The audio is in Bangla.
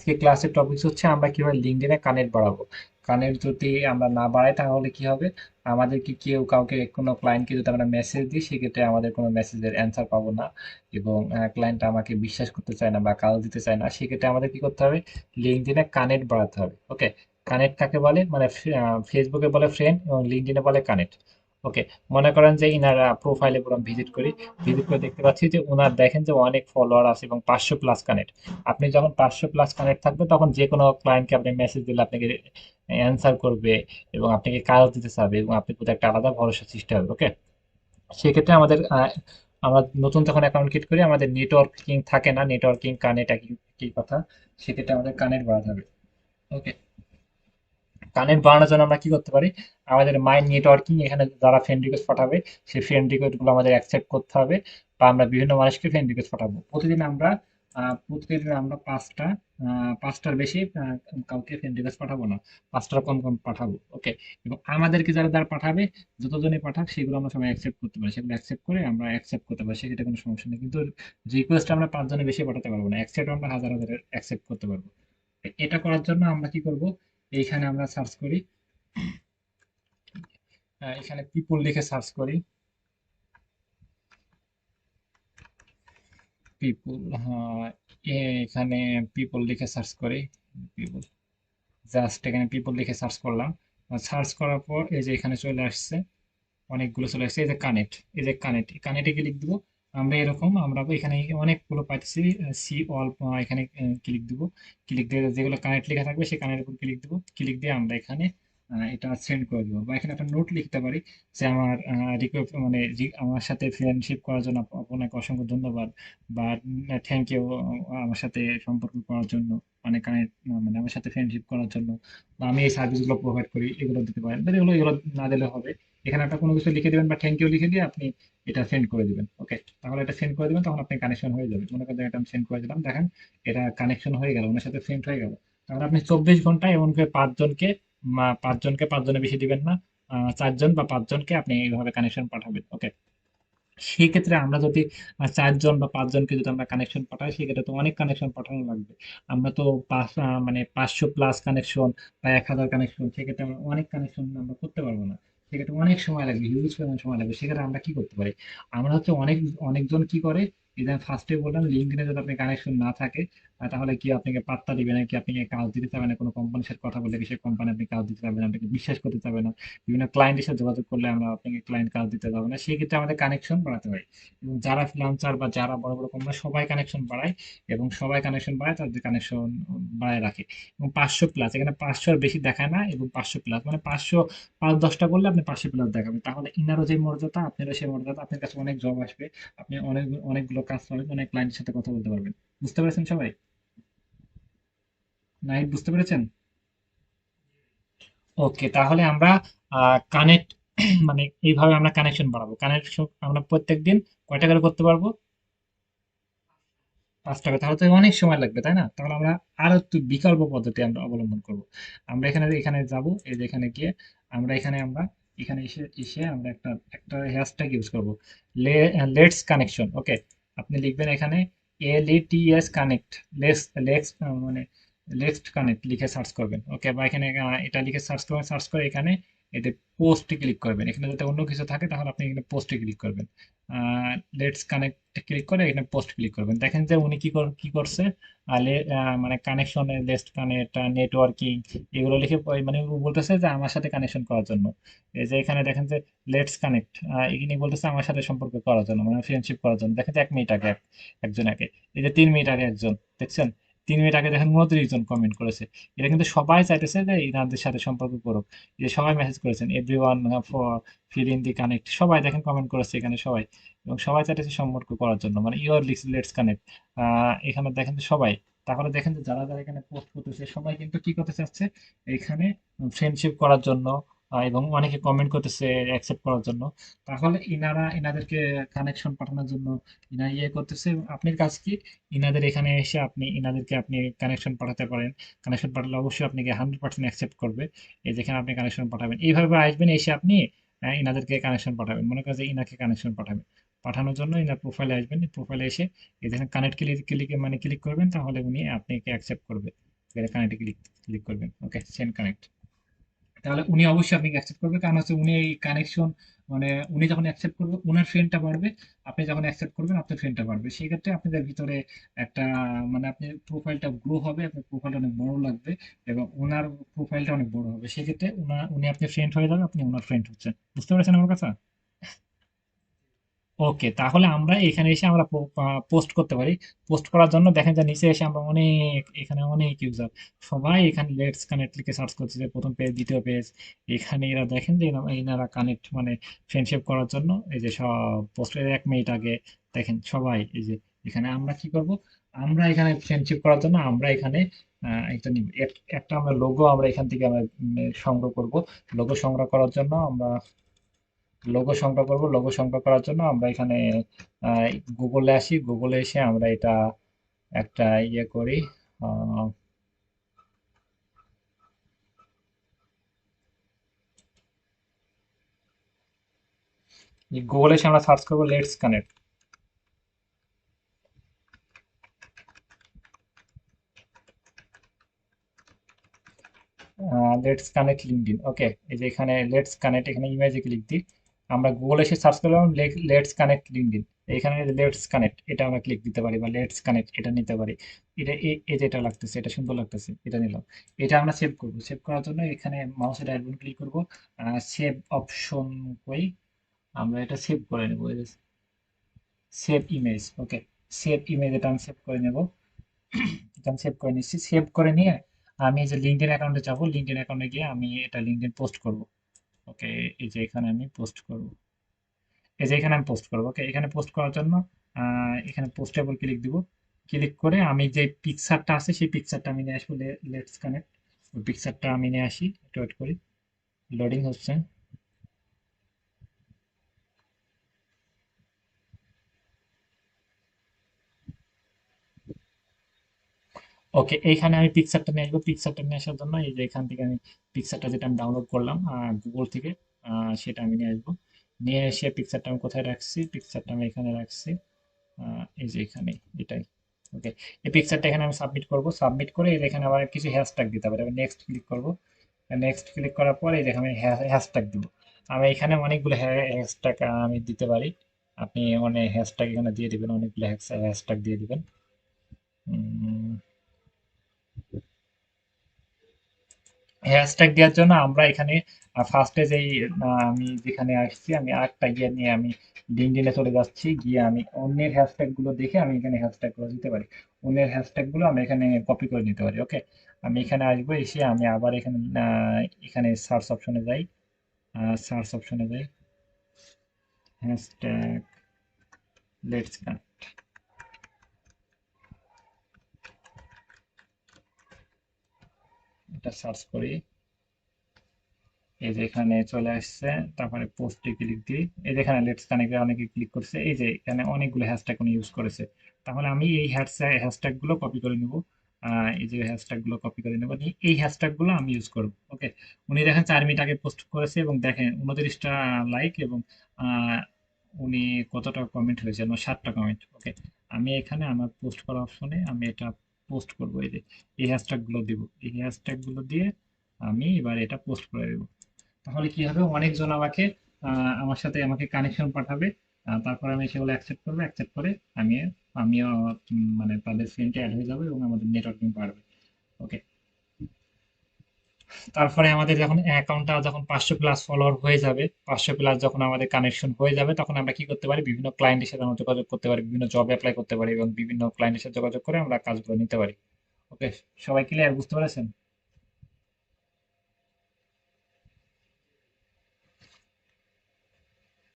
আজকে ক্লাসের টপিক হচ্ছে আমরা কিভাবে লিঙ্কডইনে কানেক্ট বাড়াবো। কানেক্ট যদি আমরা না বাড়াই তাহলে কি হবে, আমাদেরকে কেউ কাউকে কোনো ক্লায়েন্টকে যদি আমরা মেসেজ দিই সেক্ষেত্রে আমাদের কোনো মেসেজের অ্যান্সার পাবো না, এবং ক্লায়েন্ট আমাকে বিশ্বাস করতে চায় না বা কাজ দিতে চায় না। সেক্ষেত্রে আমাদের কি করতে হবে, লিঙ্কডইনে কানেক্ট বাড়াতে হবে। ওকে, কানেক্ট কাকে বলে, মানে ফেসবুকে বলে ফ্রেন্ড এবং লিঙ্কডইনে বলে কানেক্ট। ওকে, মনে করেন যে ইনারা প্রোফাইলে পুরো ভিজিট করি, ভিজিট করে দেখতে পাচ্ছি যে ওনার দেখেন যে অনেক ফলোয়ার আছে এবং 500+ কানেক্ট। আপনি যখন 500+ কানেক্ট থাকবে তখন যে কোনো ক্লায়েন্টকে আপনি মেসেজ দিলে আপনাকে অ্যান্সার করবে এবং আপনাকে কাজ দিতে চাবে এবং আপনি প্রতি একটা আলাদা ভরসা সৃষ্টি হবে। ওকে, সেক্ষেত্রে আমাদের আমরা নতুন যখন অ্যাকাউন্ট ক্রিয়েট করি আমাদের নেটওয়ার্কিং থাকে না, নেটওয়ার্কিং কানেক্ট একই একই কথা। সেক্ষেত্রে আমাদের কানেক্ট বাড়াতে হবে। ওকে, কানেক্ট বাড়ানোর জন্য আমরা কি করতে পারি, আমাদের মাই নেটওয়ার্কিং এখানে যারা ফ্রেন্ড রিকোয়েস্ট পাঠাবে সেই ফ্রেন্ড রিকোয়েস্ট গুলো আমাদের অ্যাকসেপ্ট করতে হবে, বা আমরা বিভিন্ন মানুষকে ফ্রেন্ড রিকোয়েস্ট পাঠাবো। প্রতিদিন আমরা পাঁচটার বেশি কাউকে ফ্রেন্ড রিকোয়েস্ট পাঠাবো না, পাঁচটার কম কম পাঠাবো। ওকে, এবং আমাদেরকে যারা যারা পাঠাবে, যতজনই পাঠাক সেগুলো আমরা সবাই অ্যাকসেপ্ট করতে পারি, সেগুলো অ্যাকসেপ্ট করে আমরা অ্যাকসেপ্ট করতে পারি, সেক্ষেত্রে কোনো সমস্যা নেই। কিন্তু রিকোয়েস্ট আমরা 5 জনের বেশি পাঠাতে পারবো না, অ্যাকসেপ্ট আমরা হাজার হাজার অ্যাকসেপ্ট করতে পারবো। এটা করার জন্য আমরা কি করব, এইখানে আমরা সার্চ করি, এখানে পিপল লিখে সার্চ করি। পিপল, হ্যাঁ, এখানে পিপল লিখে সার্চ করি। পিপল, জাস্ট এখানে পিপল লিখে সার্চ করলাম। সার্চ করার পর এই যে এখানে চলে আসছে, অনেকগুলো চলে আসছে। এই যে কানেক্ট, এই যে কানেক্ট, কানেক্টে ক্লিক দিব। আমরা এরকম আমরা এখানে অনেকগুলো পাইতেছি। সি অল, এখানে ক্লিক দিব। ক্লিক দিয়ে যেগুলো কানেক্ট লেখা থাকবে সেই কানেক্টের উপর ক্লিক দিব। ক্লিক দিয়ে আমরা এখানে এটা সেন্ড করে দেবো, বা এখানে একটা নোট লিখতে পারি যে আমার রিকোয়েস্ট মানে আমার সাথে ফ্রেন্ডশিপ করার জন্য আপনাকে অসংখ্য ধন্যবাদ, বা থ্যাংক ইউ আমার সাথে সম্পর্ক করার জন্য, মানে কানেক্ট মানে আমার সাথে ফ্রেন্ডশিপ করার জন্য, বা আমি এই সার্ভিসগুলো প্রোভাইড করি, এগুলো দিতে পারেন। বা এগুলো না দিলে হবে, এখানে একটা কোনো কিছু লিখে দিবেন বা থ্যাংক ইউ লিখে দিয়ে আপনি এটা সেন্ড করে দিবেন। ওকে, তাহলে এটা সেন্ড করে দিবেন, তখন আপনি কানেকশন হয়ে যাবে। মনে করেন এটা আমি সেন্ড করে দিলাম, দেখেন এটা কানেকশন হয়ে গেল, ওনার সাথে সেন্ড হয়ে গেল। তাহলে আপনি 24 ঘন্টায় এমন করে 5 জনকে, 5 জনকে বেশি দিবেন না, 4 জন বা 5 জনকে আপনি এইভাবে কানেকশন পাঠাবেন। ওকে, সেই ক্ষেত্রে আমরা যদি 4 জন বা 5 জনকে যদি আমরা কানেকশন পাঠাই সেক্ষেত্রে তো অনেক কানেকশন পাঠানো লাগবে। আমরা তো মানে 500+ কানেকশন বা 1000 কানেকশন, সেক্ষেত্রে আমরা অনেক কানেকশন আমরা করতে পারবো না, সেক্ষেত্রে অনেক সময় লাগবে, হিউজ পরিমাণ সময় লাগবে। সেক্ষেত্রে আমরা কি করতে পারি, আমরা হচ্ছে অনেকজন কি করে, এই যে ফার্স্টে বললাম লিঙ্কডইনে যদি আপনি কানেকশন না থাকে, তাহলে কি আপনাকে পাত্তা দিবে না, কি আপনাকে কাজ দিতে চাবে না, কোনো কোম্পানির সাথে কথা বললে কি সেই কোম্পানি আপনি কাজ দিতে পারবে না, আপনাকে বিশ্বাস করতে চাবে না। বিভিন্ন ক্লায়েন্টের সাথে যোগাযোগ করলে আমরা আপনাকে ক্লায়েন্ট কাজ দিতে পারবো না, সেক্ষেত্রে আমাদের কানেকশন বাড়াতে হয়। এবং যারা ফ্রিল্যান্সার বা যারা বড় বড় কোম্পানি সবাই কানেকশন বাড়ায়, এবং সবাই কানেকশন বাড়ায়, তাদের কানেকশন বাড়ায় রাখে। এবং 500+, এখানে 500-এর বেশি দেখায় না, এবং 500+, মানে 500 5-10টা করলে আপনি 500+ দেখাবে, তাহলে ইনারও যে মর্যাদা আপনারও সেই মর্যাদা, আপনার কাছে অনেক জব আসবে, আপনি অনেকগুলো কাজ পাবেন, অনেক ক্লায়েন্টের সাথে কথা বলতে পারবেন। বুঝতে পেরেছেন সবাই? নাইট, বুঝতে পেরেছেন? ওকে, তাহলে আমরা কানেক্ট মানে এইভাবে আমরা কানেকশন বাড়াবো। কানেকশন আমরা প্রত্যেকদিন কয়টা করে করতে পারবো, 5 টাকা। তাহলে তো অনেক সময় লাগবে, তাই না? তাহলে আমরা আরো একটু বিকল্প পদ্ধতি আমরা অবলম্বন করব। আমরা এখানে এখানে যাব, এই যে এখানে গিয়ে আমরা এখানে এসে এসে আমরা একটা একটা হ্যাশট্যাগ ইউজ করব, লেটস কানেকশন। ওকে, আপনি লিখবেন এখানে LETS কানেক্ট, লেটস লেটস মানে লেটস কানেক্ট লিখে সার্চ করবেন। ওকে, বা এখানে এটা লিখে সার্চ করবেন, সার্চ করে এখানে এতে পোস্টে ক্লিক করবেন। এখানে যদি অন্য কিছু থাকে তাহলে আপনি এখানে পোস্টে ক্লিক করবেন। লেটস কানেক্ট ক্লিক করে এখানে পোস্ট ক্লিক করবেন। দেখেন যে উনি কি করছে, মানে কানেকশন, লেস্ট কানেক্ট, নেটওয়ার্কিং, এগুলো লিখে মানে ও বলতেছে যে আমার সাথে কানেকশন করার জন্য। এই যে এখানে দেখেন যে লেটস কানেক্ট, এখানে বলতেছে আমার সাথে সম্পর্ক করার জন্য, মানে ফ্রেন্ডশিপ করার জন্য। দেখেন যে 1 মিনিট আগে একজন আগে, এই যে 3 মিনিট আগে একজন, দেখছেন? 3 মিনিট আগে দেখেন 29 জন কমেন্ট করেছে। এটা কিন্তু সবাই চাইতেছে যে ইনাদের সাথে সম্পর্ক করুক। এই যে সবাই মেসেজ করেছেন, everyone fill in the connect, সবাই দেখেন কমেন্ট করেছে এখানে সবাই, এবং সবাই চাইতেছে সম্পর্ক করার জন্য, মানে ইউর লেটস কানেক্ট। এখানে দেখেন যে সবাই, তাহলে দেখেন যে যারা যারা এখানে পোস্ট করতেছে সবাই কিন্তু কি করতে চাচ্ছে, এখানে ফ্রেন্ডশিপ করার জন্য, এবং অনেকে কমেন্ট করতেছে অ্যাকসেপ্ট করার জন্য। তাহলে ইনাদেরকে কানেকশন পাঠানোর জন্য ইনা ইয়ে করতেছে। আপনার কাজ কি, ইনাদের এখানে এসে আপনি কানেকশন পাঠাতে পারেন। কানেকশন পাঠালে অবশ্যই আপনাকে 100% অ্যাকসেপ্ট করবে। এই যেখানে আপনি কানেকশন পাঠাবেন, এইভাবে আসবেন, এসে আপনি ইনাদেরকে কানেকশন পাঠাবেন। মনে করেন যে ইনাকে কানেকশন পাঠাবেন, পাঠানোর জন্য ইনার প্রোফাইলে আসবেন। প্রোফাইলে এসে এই যেখানে কানেক্ট ক্লিক ক্লিক মানে ক্লিক করবেন, তাহলে উনি আপনাকে অ্যাকসেপ্ট করবে। কানেক্টে ক্লিক ক্লিক করবেন। ওকে, সেন্ড কানেক্ট। তাহলে উনি অবশ্যই আপনাকে অ্যাকসেপ্ট করবে, কারণ হচ্ছে উনি এই কানেকশন, মানে উনি যখন অ্যাকসেপ্ট করবে উনার ফ্রেন্ডটা বাড়বে, আপনি যখন অ্যাকসেপ্ট করবেন আপনার ফ্রেন্ডটা বাড়বে, সেই ক্ষেত্রে আপনাদের ভিতরে একটা, মানে আপনি প্রোফাইলটা গ্রো হবে, আপনার প্রোফাইলটা অনেক বড় লাগবে, এবং ওনার প্রোফাইলটা অনেক বড় হবে, সেক্ষেত্রে উনি আপনি ফ্রেন্ড হয়ে যাবে, আপনি ওনার ফ্রেন্ড হচ্ছেন। বুঝতে পেরেছেন আমার কথা? ওকে, তাহলে আমরা এখানে এসে আমরা পোস্ট করতে পারি। পোস্ট করার জন্য দেখেন যে নিচে এসে আমরা অনেক, এখানে অনেক ইউজার, সবাই এখানে লেটস কানেক্ট লিখে সার্চ করছে, যে প্রথম পেজ, দ্বিতীয় পেজ। এখানে এরা দেখেন যে এনারা কানেক্ট, মানে ফ্রেন্ডশিপ করার জন্য এই যে সব পোস্টের 1 মিনিট আগে দেখেন সবাই এই যে, এখানে আমরা কি করব, আমরা এখানে ফ্রেন্ডশিপ করার জন্য আমরা এখানে একটা একটা আমরা লোগো আমরা এখান থেকে আমরা সংগ্রহ করব। লোগো সংগ্রহ করার জন্য আমরা লোগো সংগ্রহ করার জন্য আমরা এখানে আহ, গুগলে আসি, গুগলে এসে আমরা এটা একটা ইয়ে করি। আহ, গুগলে এসে আমরা সার্চ করবো let's connect. Let's connect LinkedIn. Okay, এই যে এখানে লেটস কানেক্ট, এখানে ইমেজে ক্লিক দিই। আমরা গুগলে এসে সার্চ করলাম লেটস কানেক্ট লিঙ্কডইন। এখানে লেটস কানেক্ট এটা আমরা ক্লিক দিতে পারি, বা লেটস কানেক্ট এটা নিতে পারি। এটা এই যেটা লাগতেছে, এটা সুন্দর লাগতেছে, এটা নিলাম। এটা আমরা সেভ করব। সেভ করার জন্য এখানে মাউসের রাইট বাটন ক্লিক করব, সেভ অপশন কই, আমরা এটা সেভ করে নেব। Save image. Okay, save image এটা আমি সেভ করে নেব। এটা আমি সেভ করে নিচ্ছি। সেভ করে নিয়ে আমি এই যে লিঙ্কডইন অ্যাকাউন্টে যাব, লিঙ্কডইন অ্যাকাউন্টে গিয়ে আমি এটা লিঙ্কডইন পোস্ট করব। ওকে, এই যে এখানে আমি পোস্ট করব, এই যে এখানে আমি পোস্ট করব। ওকে, এখানে পোস্ট করার জন্য এখানে পোস্টেবল ক্লিক দিব। ক্লিক করে আমি যে পিকচারটা আছে সেই পিকচারটা আমি নিয়ে আসবো, লেটস কানেক্ট। ওই পিকচারটা আমি নিয়ে আসি, একটু ওয়েট করি, লোডিং হচ্ছে। ওকে, এইখানে আমি পিকচারটা নিয়ে আসবো। পিকচারটা নিয়ে আসার জন্য এই যে এখান থেকে আমি পিকচারটা যেটা আমি ডাউনলোড করলাম গুগল থেকে, সেটা আমি নিয়ে আসবো। নিয়ে এসে পিকচারটা আমি কোথায় রাখছি, পিকচারটা আমি এখানে রাখছি, এই যে এখানে, এটাই। ওকে, এই পিকচারটা এখানে আমি সাবমিট করব। সাবমিট করে এই যে এখানে আবার কিছু হ্যাশট্যাগ দিতে হবে, আমি নেক্সট ক্লিক করব। নেক্সট ক্লিক করার পরে এই যে আমি হ্যাশট্যাগ দিব। আমি এখানে অনেকগুলো হ্যাশট্যাগ আমি দিতে পারি। আপনি অনেক হ্যাশট্যাগ এখানে দিয়ে দিবেন, অনেকগুলো হ্যাশট্যাগ দিয়ে দিবেন। উম, হ্যাশট্যাগ দেওয়ার জন্য আমরা এখানে ফার্স্টে যেই আমি যেখানে আসছি, আমি আরেকটা গিয়ে নিয়ে আমি লিঙ্কডইনে চলে যাচ্ছি, গিয়ে আমি অন্যের হ্যাশট্যাগ গুলো দেখে আমি এখানে হ্যাশট্যাগ গুলো দিতে পারি। অন্যের হ্যাশট্যাগ গুলো আমি এখানে কপি করে নিতে পারি। ওকে, আমি এখানে আসবো, এসে আমি আবার এখানে এখানে সার্চ অপশনে যাই, সার্চ অপশনে যাই, হ্যাশট্যাগ লেটস এটা সার্চ করি। এই যে এখানে চলে আসছে, তারপরে পোস্টে ক্লিক দিই। এই যে এখানে লেটস কানেক্টে অনেকে ক্লিক করছে, এই যে এখানে অনেকগুলো হ্যাশট্যাগ উনি ইউজ করেছে। তাহলে আমি এই হ্যাশট্যাগ গুলো কপি করে নেব। এই যে হ্যাশট্যাগ গুলো কপি করে নেব, নিয়ে এই হ্যাশট্যাগ গুলো আমি ইউজ করব। ওকে, উনি দেখেন 4 মিনিট আগে পোস্ট করেছে, এবং দেখেন 29টা লাইক, এবং আহ, উনি কতটা কমেন্ট হয়েছে, 7টা কমেন্ট। ওকে, আমি এখানে আমার পোস্ট করা অপশনে আমি এটা পোস্ট করব। এই যে এই হ্যাশট্যাগ গুলো দিব, এই হ্যাশট্যাগ গুলো দিয়ে আমি এবার এটা পোস্ট করে দেবো। তাহলে কি হবে, অনেকজন আমাকে আমার সাথে আমাকে কানেকশন পাঠাবে। তারপর আমি সেগুলো অ্যাকসেপ্ট করবো, অ্যাকসেপ্ট করে আমি আমিও মানে তাদের ফ্রেন্ডে অ্যাড হয়ে যাবে, এবং আমাদের নেটওয়ার্কিং বাড়বে। ওকে, তারপরে আমাদের যখন অ্যাকাউন্টটা যখন 500+ ফলোয়ার হয়ে যাবে, 500+ যখন আমাদের কানেকশন হয়ে যাবে, তখন আমরা কি করতে পারি, বিভিন্ন ক্লায়েন্টের সাথে আমরা যোগাযোগ করতে পারি, বিভিন্ন জব অ্যাপ্লাই করতে পারি, এবং বিভিন্ন ক্লায়েন্টের সাথে যোগাযোগ করে আমরা কাজগুলো নিতে পারি। ওকে, সবাই ক্লিয়ার, বুঝতে পেরেছেন?